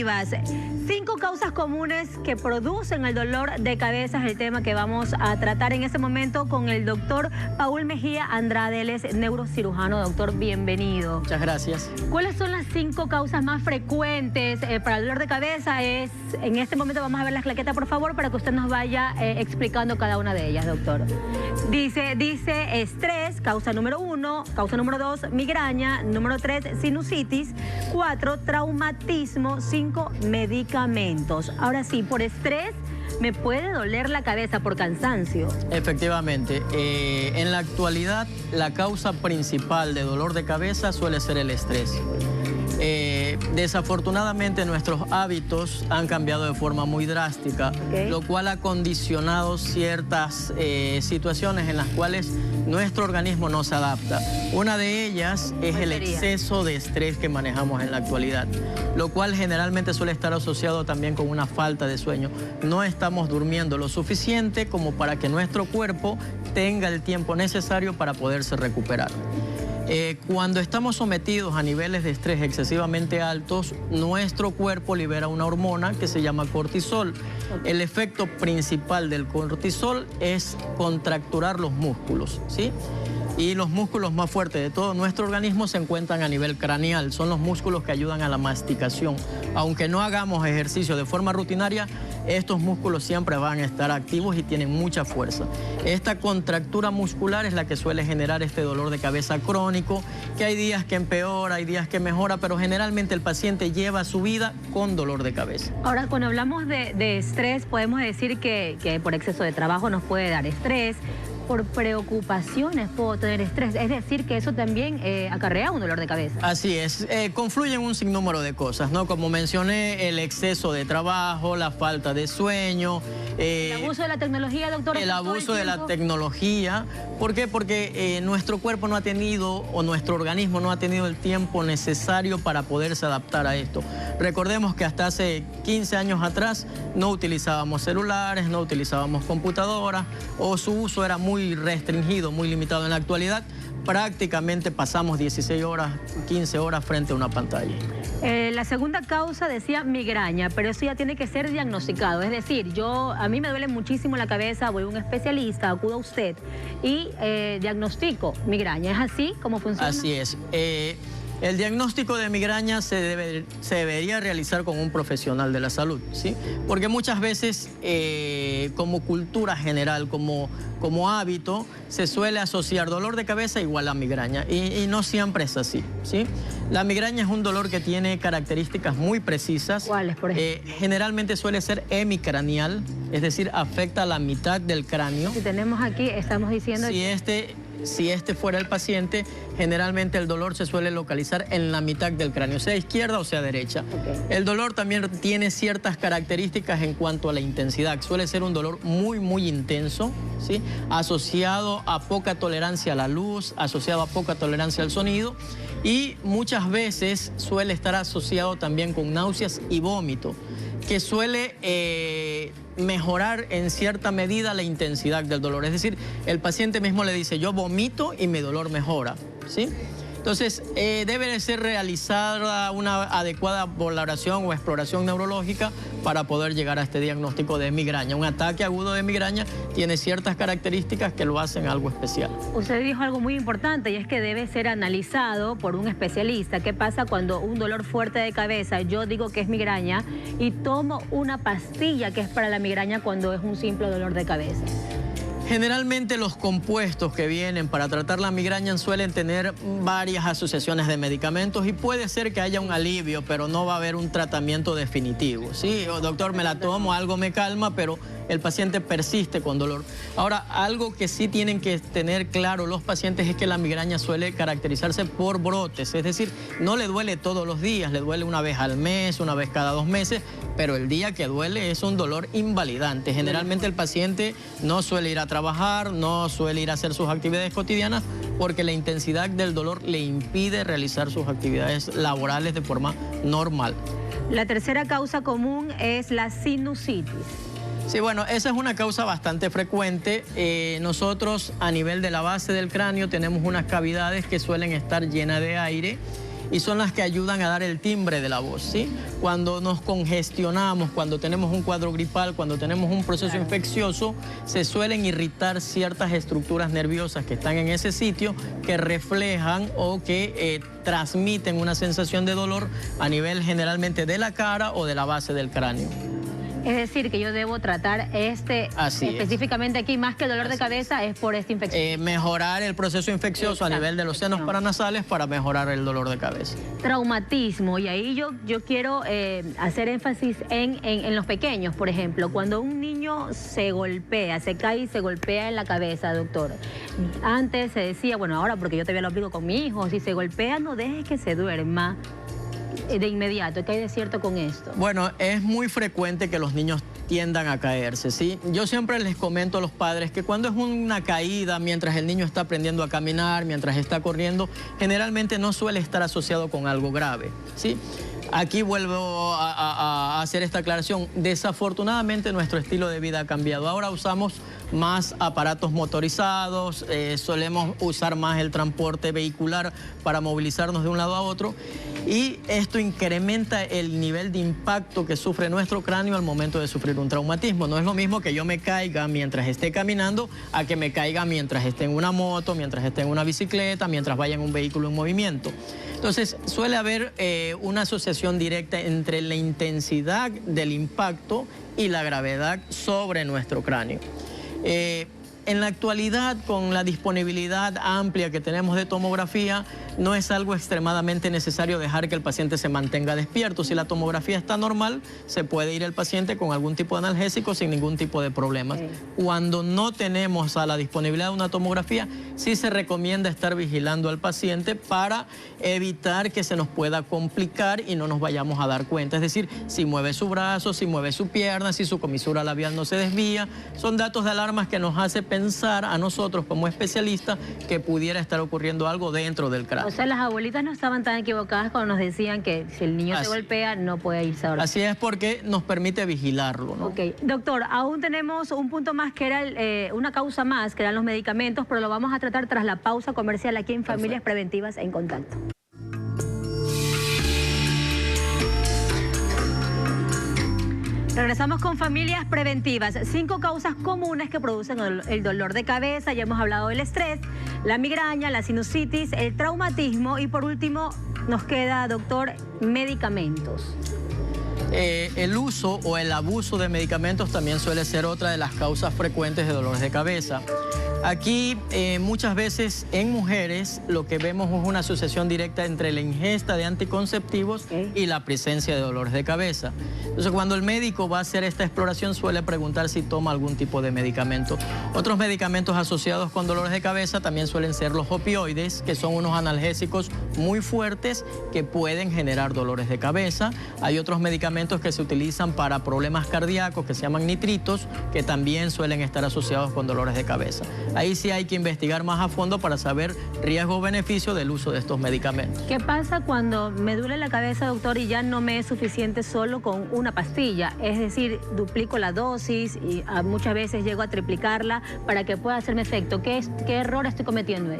cognitivas. 5 causas comunes que producen el dolor de cabeza es el tema que vamos a tratar en este momento con el doctor Paul Mejía Andrade. Él es neurocirujano. Doctor, bienvenido. Muchas gracias. ¿Cuáles son las 5 causas más frecuentes para el dolor de cabeza? En este momento vamos a ver las claquetas, por favor, para que usted nos vaya explicando cada una de ellas, doctor. Dice estrés, causa número 1, causa número 2, migraña, número 3, sinusitis, 4, traumatismo, 5, medicamentos. Ahora sí, por estrés me puede doler la cabeza por cansancio. Efectivamente, en la actualidad la causa principal de dolor de cabeza suele ser el estrés. Desafortunadamente nuestros hábitos han cambiado de forma muy drástica, lo cual ha condicionado ciertas situaciones en las cuales nuestro organismo no se adapta. Una de ellas es el exceso de estrés que manejamos en la actualidad, lo cual generalmente suele estar asociado también con una falta de sueño. No estamos durmiendo lo suficiente como para que nuestro cuerpo tenga el tiempo necesario para poderse recuperar. Cuando estamos sometidos a niveles de estrés excesivamente altos, nuestro cuerpo libera una hormona que se llama cortisol. El efecto principal del cortisol es contracturar los músculos, ¿sí? Y los músculos más fuertes de todo nuestro organismo se encuentran a nivel craneal. Son los músculos que ayudan a la masticación. Aunque no hagamos ejercicio de forma rutinaria, estos músculos siempre van a estar activos y tienen mucha fuerza. Esta contractura muscular es la que suele generar este dolor de cabeza crónico, que hay días que empeora, hay días que mejora, pero generalmente el paciente lleva su vida con dolor de cabeza. Ahora, cuando hablamos de estrés, podemos decir que por exceso de trabajo nos puede dar estrés. Por preocupaciones puedo tener estrés, es decir, que eso también acarrea un dolor de cabeza. Así es, confluyen un sinnúmero de cosas, ¿no? Como mencioné, el exceso de trabajo, la falta de sueño. El abuso de la tecnología, doctor. El abuso de la tecnología. ¿Por qué? Porque nuestro cuerpo no ha tenido, o nuestro organismo no ha tenido el tiempo necesario para poderse adaptar a esto. Recordemos que hasta hace 15 años atrás no utilizábamos celulares, no utilizábamos computadoras, o su uso era muy restringido, muy limitado. En la actualidad prácticamente pasamos 16 horas, 15 horas frente a una pantalla. La segunda causa decía migraña, pero eso ya tiene que ser diagnosticado. Es decir, a mí me duele muchísimo la cabeza, voy a un especialista, acudo a usted y diagnostico migraña. ¿Es así como funciona? Así es. El diagnóstico de migraña se debería realizar con un profesional de la salud, ¿sí? Porque muchas veces, como cultura general, como hábito, se suele asociar dolor de cabeza igual a migraña, y no siempre es así, ¿sí? La migraña es un dolor que tiene características muy precisas. ¿Cuáles, por ejemplo? Generalmente suele ser hemicranial, es decir, afecta a la mitad del cráneo. Si tenemos aquí, estamos diciendo... Si este fuera el paciente, generalmente el dolor se suele localizar en la mitad del cráneo, sea izquierda o sea derecha. El dolor también tiene ciertas características en cuanto a la intensidad. Suele ser un dolor muy, muy intenso, ¿sí? Asociado a poca tolerancia a la luz, asociado a poca tolerancia al sonido, y muchas veces suele estar asociado también con náuseas y vómito, que suele mejorar en cierta medida la intensidad del dolor. Es decir, el paciente mismo le dice, yo vomito y mi dolor mejora, ¿sí? Entonces, debe de ser realizada una adecuada valoración o exploración neurológica para poder llegar a este diagnóstico de migraña. Un ataque agudo de migraña tiene ciertas características que lo hacen algo especial. Usted dijo algo muy importante, y es que debe ser analizado por un especialista. ¿Qué pasa cuando un dolor fuerte de cabeza, yo digo que es migraña, y tomo una pastilla que es para la migraña cuando es un simple dolor de cabeza? Generalmente los compuestos que vienen para tratar la migraña suelen tener varias asociaciones de medicamentos, y puede ser que haya un alivio, pero no va a haber un tratamiento definitivo. Sí, doctor, me la tomo, algo me calma, pero el paciente persiste con dolor. Ahora, algo que sí tienen que tener claro los pacientes es que la migraña suele caracterizarse por brotes, es decir, no le duele todos los días, le duele una vez al mes, una vez cada 2 meses, pero el día que duele es un dolor invalidante. Generalmente el paciente no suele ir a trabajar, no suele ir a hacer sus actividades cotidianas, porque la intensidad del dolor le impide realizar sus actividades laborales de forma normal. La tercera causa común es la sinusitis. Sí, bueno, esa es una causa bastante frecuente. Nosotros a nivel de la base del cráneo tenemos unas cavidades que suelen estar llenas de aire, y son las que ayudan a dar el timbre de la voz, ¿sí? Cuando nos congestionamos, cuando tenemos un cuadro gripal, cuando tenemos un proceso infeccioso, se suelen irritar ciertas estructuras nerviosas que están en ese sitio, que reflejan o que transmiten una sensación de dolor a nivel generalmente de la cara o de la base del cráneo. Es decir, que yo debo tratar específicamente aquí, más que el dolor de cabeza, es por esta infección. Mejorar el proceso infeccioso a nivel de los senos paranasales para mejorar el dolor de cabeza. Traumatismo, y ahí yo quiero hacer énfasis en los pequeños, por ejemplo. Cuando un niño se golpea, se cae y se golpea en la cabeza, doctor. Antes se decía, bueno, ahora porque yo todavía lo aplico con mi hijo, si se golpea no dejes que se duerma de inmediato. ¿Qué hay de cierto con esto? Bueno, es muy frecuente que los niños tiendan a caerse, ¿sí? Yo siempre les comento a los padres que cuando es una caída, mientras el niño está aprendiendo a caminar, mientras está corriendo, generalmente no suele estar asociado con algo grave, ¿sí? Aquí vuelvo a hacer esta aclaración. Desafortunadamente nuestro estilo de vida ha cambiado. Ahora usamos más aparatos motorizados, solemos usar más el transporte vehicular para movilizarnos de un lado a otro, y esto incrementa el nivel de impacto que sufre nuestro cráneo al momento de sufrir un traumatismo. No es lo mismo que yo me caiga mientras esté caminando a que me caiga mientras esté en una moto, mientras esté en una bicicleta, mientras vaya en un vehículo en movimiento. Entonces, suele haber una asociación directa entre la intensidad del impacto y la gravedad sobre nuestro cráneo. En la actualidad, con la disponibilidad amplia que tenemos de tomografía, no es algo extremadamente necesario dejar que el paciente se mantenga despierto. Si la tomografía está normal, se puede ir el paciente con algún tipo de analgésico sin ningún tipo de problemas. Cuando no tenemos a la disponibilidad de una tomografía, sí se recomienda estar vigilando al paciente para evitar que se nos pueda complicar y no nos vayamos a dar cuenta. Es decir, si mueve su brazo, si mueve su pierna, si su comisura labial no se desvía, son datos de alarma que nos hace pensar a nosotros como especialistas que pudiera estar ocurriendo algo dentro del cráneo. O sea, las abuelitas no estaban tan equivocadas cuando nos decían que si el niño se golpea no puede irse a dormir. Así es, porque nos permite vigilarlo, ¿no? Ok, doctor, aún tenemos un punto más que era una causa más, que eran los medicamentos, pero lo vamos a tratar tras la pausa comercial aquí en Familias Preventivas en Contacto. Regresamos con Familias Preventivas. 5 causas comunes que producen el dolor de cabeza. Ya hemos hablado del estrés, la migraña, la sinusitis, el traumatismo y por último nos queda, doctor, medicamentos. El uso o el abuso de medicamentos también suele ser otra de las causas frecuentes de dolores de cabeza. Aquí muchas veces en mujeres lo que vemos es una asociación directa entre la ingesta de anticonceptivos y la presencia de dolores de cabeza. Entonces cuando el médico va a hacer esta exploración suele preguntar si toma algún tipo de medicamento. Otros medicamentos asociados con dolores de cabeza también suelen ser los opioides, que son unos analgésicos muy fuertes que pueden generar dolores de cabeza. Hay otros medicamentos que se utilizan para problemas cardíacos que se llaman nitritos, que también suelen estar asociados con dolores de cabeza. Ahí sí hay que investigar más a fondo para saber riesgo o beneficio del uso de estos medicamentos. ¿Qué pasa cuando me duele la cabeza, doctor, y ya no me es suficiente solo con una pastilla? Es decir, duplico la dosis y muchas veces llego a triplicarla para que pueda hacerme efecto. ¿Qué error estoy cometiendo ahí?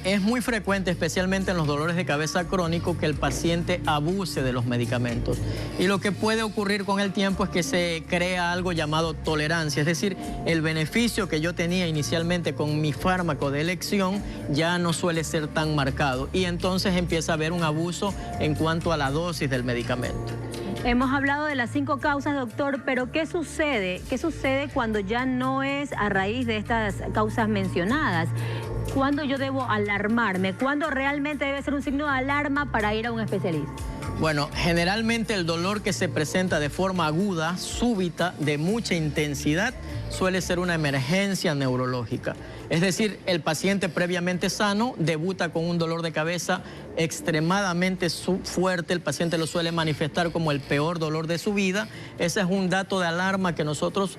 Es muy frecuente, especialmente en los dolores de cabeza crónicos, que el paciente abuse de los medicamentos. Y lo que puede ocurrir con el tiempo es que se crea algo llamado tolerancia. Es decir, el beneficio que yo tenía inicialmente con mi fármaco de elección ya no suele ser tan marcado y entonces empieza a haber un abuso en cuanto a la dosis del medicamento. Hemos hablado de las 5 causas, doctor, pero ¿qué sucede? ¿Qué sucede cuando ya no es a raíz de estas causas mencionadas? ¿Cuándo yo debo alarmarme? ¿Cuándo realmente debe ser un signo de alarma para ir a un especialista? Bueno, generalmente el dolor que se presenta de forma aguda, súbita, de mucha intensidad, suele ser una emergencia neurológica. Es decir, el paciente previamente sano debuta con un dolor de cabeza extremadamente fuerte, el paciente lo suele manifestar como el peor dolor de su vida. Ese es un dato de alarma que nosotros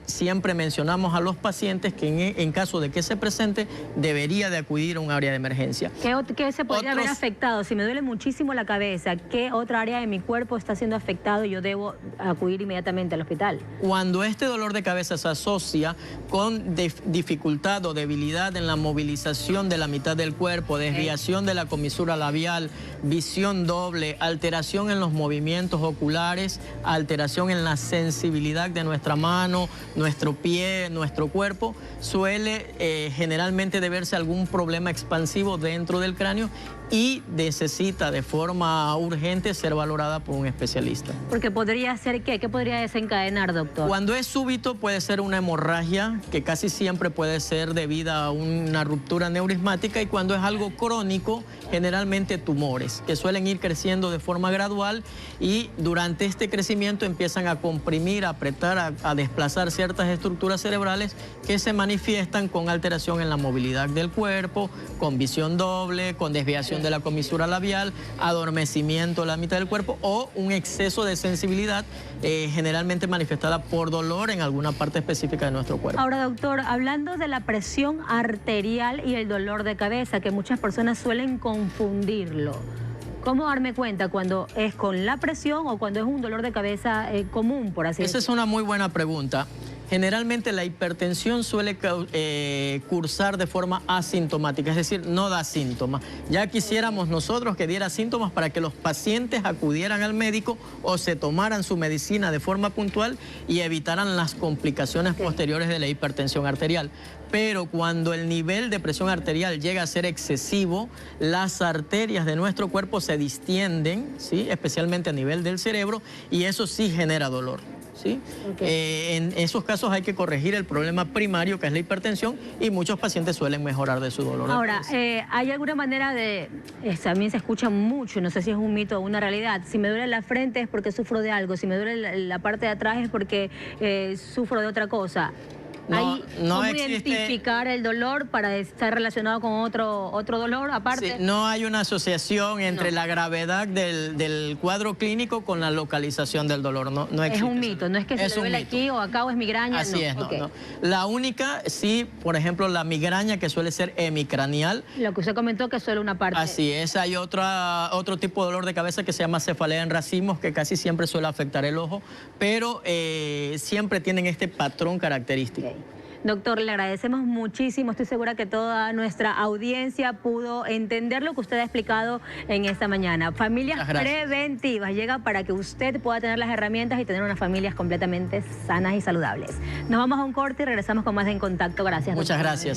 siempre mencionamos a los pacientes que en caso de que se presente debería de acudir a un área de emergencia. ¿Qué se podría haber afectado? Si me duele muchísimo la cabeza, cabeza, ¿qué otra área de mi cuerpo está siendo afectado y yo debo acudir inmediatamente al hospital? Cuando este dolor de cabeza se asocia con dificultad o debilidad en la movilización de la mitad del cuerpo, desviación de la comisura labial, visión doble, alteración en los movimientos oculares, alteración en la sensibilidad de nuestra mano, nuestro pie, nuestro cuerpo, suele generalmente deberse a algún problema expansivo dentro del cráneo y necesita de forma urgente ser valorada por un especialista. Porque podría ser ¿qué podría desencadenar, doctor? Cuando es súbito puede ser una hemorragia, que casi siempre puede ser debida a una ruptura neurismática, y cuando es algo crónico, generalmente tumores, que suelen ir creciendo de forma gradual y durante este crecimiento empiezan a comprimir, a apretar, a desplazar ciertas estructuras cerebrales que se manifiestan con alteración en la movilidad del cuerpo, con visión doble, con desviación de la comisura labial, adormecimiento de la mitad del cuerpo o un exceso de sensibilidad generalmente manifestada por dolor en alguna parte específica de nuestro cuerpo. Ahora, doctor, hablando de la presión arterial y el dolor de cabeza, que muchas personas suelen confundirlo, ¿cómo darme cuenta cuando es con la presión o cuando es un dolor de cabeza común, por así decirlo? Esa es una muy buena pregunta. Generalmente la hipertensión suele cursar de forma asintomática, es decir, no da síntomas. Ya quisiéramos nosotros que diera síntomas para que los pacientes acudieran al médico o se tomaran su medicina de forma puntual y evitaran las complicaciones posteriores de la hipertensión arterial. Pero cuando el nivel de presión arterial llega a ser excesivo, las arterias de nuestro cuerpo se distienden, ¿sí? Especialmente a nivel del cerebro, y eso sí genera dolor. ¿Sí? En esos casos hay que corregir el problema primario, que es la hipertensión, y muchos pacientes suelen mejorar de su dolor. Ahora, ¿hay alguna manera de...? También se escucha mucho, no sé si es un mito o una realidad. Si me duele la frente es porque sufro de algo, si me duele la parte de atrás es porque sufro de otra cosa. ¿Cómo identificar el dolor para estar relacionado con otro dolor aparte? Sí, no hay una asociación entre la gravedad del cuadro clínico con la localización del dolor. No existe. Es un mito, no es que se le duele aquí o acá o es migraña. Así es, no. La única, sí, por ejemplo, la migraña, que suele ser hemicranial. Lo que usted comentó, que es solo una parte. Así es, hay otro tipo de dolor de cabeza que se llama cefalea en racimos, que casi siempre suele afectar el ojo, pero siempre tienen este patrón característico. Doctor, le agradecemos muchísimo. Estoy segura que toda nuestra audiencia pudo entender lo que usted ha explicado en esta mañana. Familias preventivas llega para que usted pueda tener las herramientas y tener unas familias completamente sanas y saludables. Nos vamos a un corte y regresamos con más de En Contacto. Gracias, doctor. Muchas gracias.